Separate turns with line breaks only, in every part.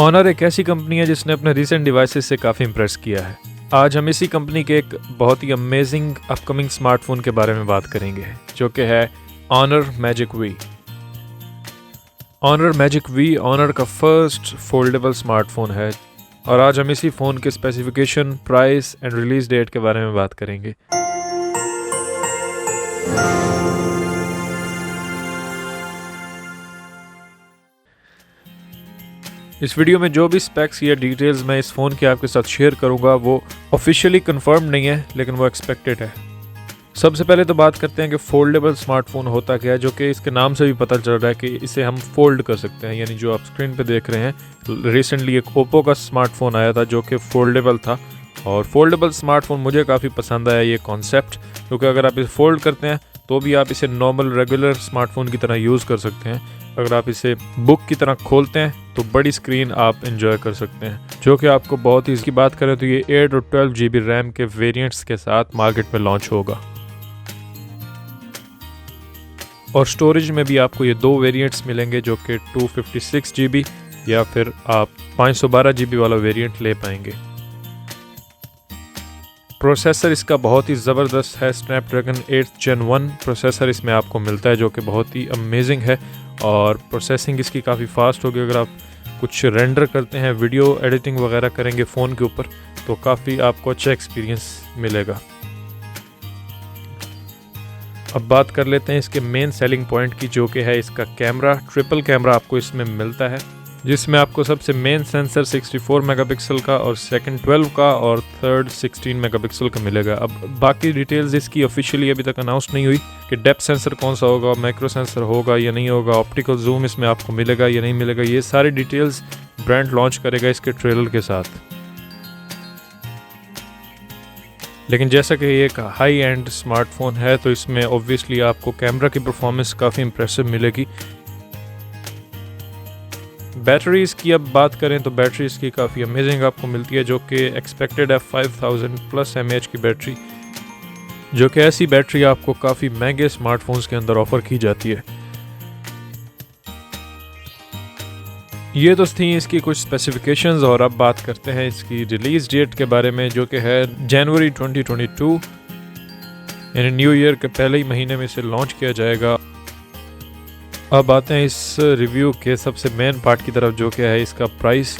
Honour एक ऐसी company है जिसने अपने रीसेंट डिवाइसेस से काफ़ी इम्प्रेस किया है। आज हम इसी कंपनी के एक बहुत ही अमेजिंग अपकमिंग स्मार्टफोन के बारे में बात करेंगे, जो कि है Honor Magic V. Honor Magic V Honor का फर्स्ट फोल्डेबल स्मार्टफोन है और आज हम इसी फ़ोन के specification, price and release date के बारे में बात करेंगे। इस वीडियो में जो भी स्पेक्स या डिटेल्स मैं इस फ़ोन के आपके साथ शेयर करूंगा वो ऑफिशियली कंफर्म नहीं है, लेकिन वो एक्सपेक्टेड है। सबसे पहले तो बात करते हैं कि फोल्डेबल स्मार्टफोन होता क्या है, जो कि इसके नाम से भी पता चल रहा है कि इसे हम फोल्ड कर सकते हैं। यानी जो आप स्क्रीन पे देख रहे हैं, रिसेंटली एक ओप्पो का स्मार्टफोन आया था जो कि फोल्डेबल था, और फोल्डेबल स्मार्टफोन मुझे काफ़ी पसंद आया ये कॉन्सेप्ट, क्योंकि अगर आप इसे फोल्ड करते हैं तो भी आप इसे नॉर्मल रेगुलर स्मार्टफोन की तरह यूज़ कर सकते हैं। अगर आप इसे बुक की तरह खोलते हैं तो बड़ी स्क्रीन आप एंजॉय कर सकते हैं, जो कि आपको बहुत ही, इसकी बात करें तो ये 8 और 12 GB रैम के वेरिएंट्स के साथ मार्केट में लॉन्च होगा। और स्टोरेज में भी आपको ये दो वेरिएंट्स मिलेंगे, जो कि 256 GB या फिर आप 512 GB वाला वेरिएंट ले पाएंगे। प्रोसेसर इसका बहुत ही ज़बरदस्त है, स्नैपड्रैगन 8 Gen 1 प्रोसेसर इसमें आपको मिलता है, जो कि बहुत ही अमेजिंग है और प्रोसेसिंग इसकी काफ़ी फास्ट होगी। अगर आप कुछ रेंडर करते हैं, वीडियो एडिटिंग वगैरह करेंगे फ़ोन के ऊपर, तो काफ़ी आपको अच्छा एक्सपीरियंस मिलेगा। अब बात कर लेते हैं इसके मेन सेलिंग पॉइंट की, जो कि है इसका कैमरा। ट्रिपल कैमरा आपको इसमें मिलता है, जिसमें आपको सबसे मेन सेंसर 64 मेगापिक्सल का और सेकंड 12 का और थर्ड 16 मेगापिक्सल का मिलेगा। अब बाकी डिटेल्स इसकी ऑफिशियली अभी तक अनाउंस नहीं हुई कि डेप्थ सेंसर कौन सा होगा, माइक्रो सेंसर होगा या नहीं होगा, ऑप्टिकल जूम इसमें आपको मिलेगा या नहीं मिलेगा। ये सारी डिटेल्स ब्रांड लॉन्च करेगा इसके ट्रेलर के साथ। लेकिन जैसा कि ये एक हाई एंड स्मार्टफोन है, तो इसमें ऑब्वियसली आपको कैमरा की परफॉर्मेंस काफ़ी इंप्रेसिव मिलेगी। बैटरीज की अब बात करें तो बैटरी इसकी काफ़ी अमेजिंग आपको मिलती है, जो कि एक्सपेक्टेड है 5000+ mAh की बैटरी, जो कि ऐसी बैटरी आपको काफ़ी महंगे स्मार्टफोन्स के अंदर ऑफर की जाती है। ये तो थी इसकी कुछ स्पेसिफिकेशंस, और अब बात करते हैं इसकी रिलीज़ डेट के बारे में, जो कि है जनवरी 2022, यानी न्यू ईयर के पहले ही महीने में इसे लॉन्च किया जाएगा। अब आते हैं इस रिव्यू के सबसे मेन पार्ट की तरफ, जो कि है इसका प्राइस।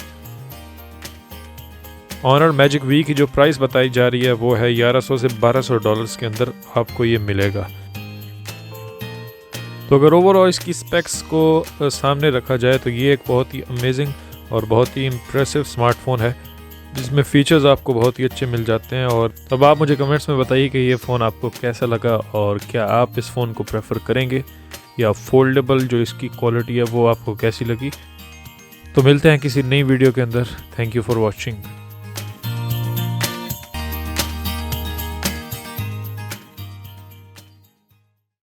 ऑनर मैजिक वी की जो प्राइस बताई जा रही है वो है $1100 से $1200 के अंदर आपको ये मिलेगा। तो अगर ओवरऑल इसकी स्पेक्स को सामने रखा जाए तो ये एक बहुत ही अमेजिंग और बहुत ही इम्प्रेसिव स्मार्टफोन है, जिसमें फ़ीचर्स आपको बहुत ही अच्छे मिल जाते हैं। और तब आप मुझे कमेंट्स में बताइए कि ये फ़ोन आपको कैसा लगा और क्या आप इस फ़ोन को प्रेफर करेंगे, या फोल्डेबल जो इसकी क्वालिटी है वो आपको कैसी लगी। तो मिलते हैं किसी नई वीडियो के अंदर। Thank you for watching.